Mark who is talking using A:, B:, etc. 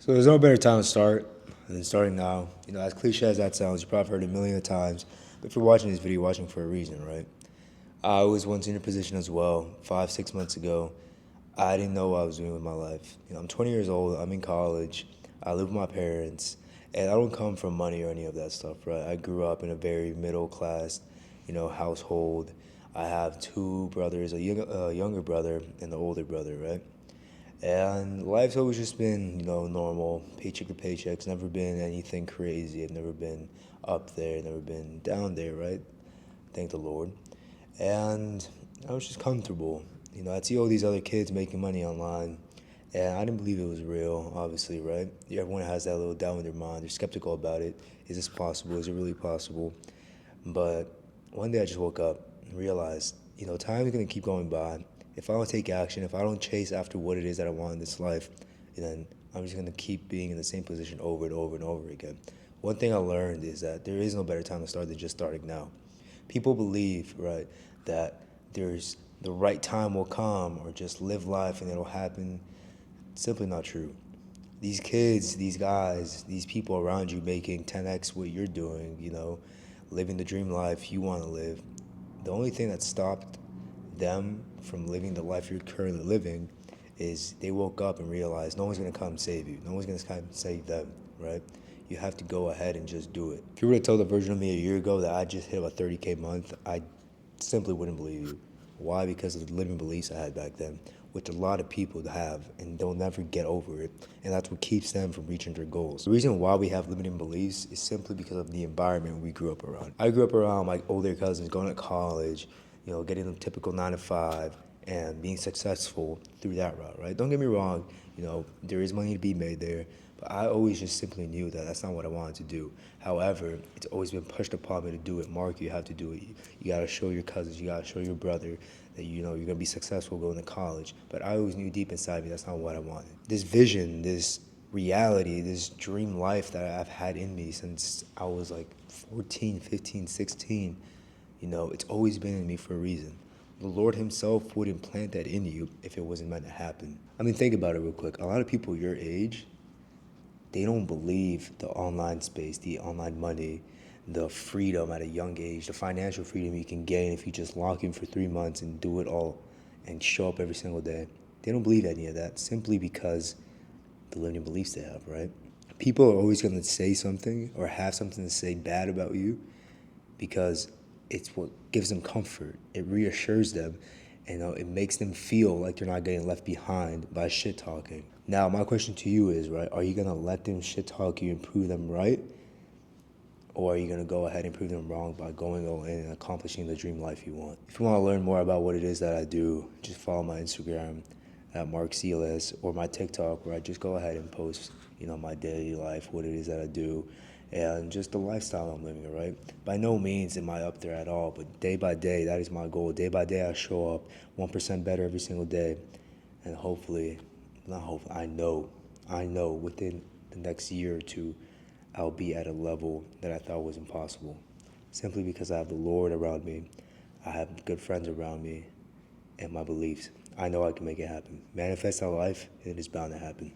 A: So there's no better time to start than starting now. As cliche as that sounds, you probably heard it a million times. But if you're watching this video, you're watching for a reason, right? I was once in your position as well, 5, 6 months ago. I didn't know what I was doing with my life. I'm 20 years old. I'm in college. I live with my parents, and I don't come from money or any of that stuff, right? I grew up in a very middle class, household. I have two brothers, a younger brother and an older brother, right? And life's always just been, normal, paycheck to paycheck. It's never been anything crazy. I've never been up there, never been down there, right? Thank the Lord. And I was just comfortable. I'd see all these other kids making money online, and I didn't believe it was real, obviously, right? Everyone has that little doubt in their mind. They're skeptical about it. Is this possible? Is it really possible? But one day I just woke up and realized, time is going to keep going by. If I don't take action, if I don't chase after what it is that I want in this life, then I'm just going to keep being in the same position over and over and over again. One thing I learned is that there is no better time to start than just starting now. People believe, right, that there's the right time will come or just live life and it'll happen. It's simply not true. These kids, these guys, these people around you making 10x what you're doing, living the dream life you want to live. The only thing that stopped them from living the life you're currently living is they woke up and realized no one's going to come save you. No one's going to come save them, right? You have to go ahead and just do it. If you were to tell the version of me a year ago that I just hit about 30K a month, I simply wouldn't believe you. Why? Because of the limiting beliefs I had back then, which a lot of people have, and they'll never get over it. And that's what keeps them from reaching their goals. The reason why we have limiting beliefs is simply because of the environment we grew up around. I grew up around my older cousins going to college, getting the typical 9 to 5 and being successful through that route, right? Don't get me wrong, there is money to be made there, but I always just simply knew that that's not what I wanted to do. However, it's always been pushed upon me to do it. Mark, you have to do it. You got to show your cousins, you got to show your brother that you're going to be successful going to college. But I always knew deep inside me that's not what I wanted. This vision, this reality, this dream life that I've had in me since I was like 14, 15, 16, it's always been in me for a reason. The Lord himself wouldn't plant that in you if it wasn't meant to happen. I mean, think about it real quick. A lot of people your age, they don't believe the online space, the online money, the freedom at a young age, the financial freedom you can gain if you just lock in for 3 months and do it all and show up every single day. They don't believe any of that simply because the limiting beliefs they have, right? People are always going to say something or have something to say bad about you because it's what gives them comfort. It reassures them, and it makes them feel like they're not getting left behind by shit talking. Now, my question to you is, right, are you going to let them shit talk you and prove them right? Or are you going to go ahead and prove them wrong by going all in and accomplishing the dream life you want? If you want to learn more about what it is that I do, just follow my Instagram at Mark Seales or my TikTok, where I just go ahead and post, my daily life, what it is that I do, and just the lifestyle I'm living, right? By no means am I up there at all, but day by day, that is my goal. Day by day, I show up 1% better every single day, and hopefully, not hopefully, I know within the next year or two, I'll be at a level that I thought was impossible. Simply because I have the Lord around me, I have good friends around me, and my beliefs. I know I can make it happen. Manifest our life, and it is bound to happen.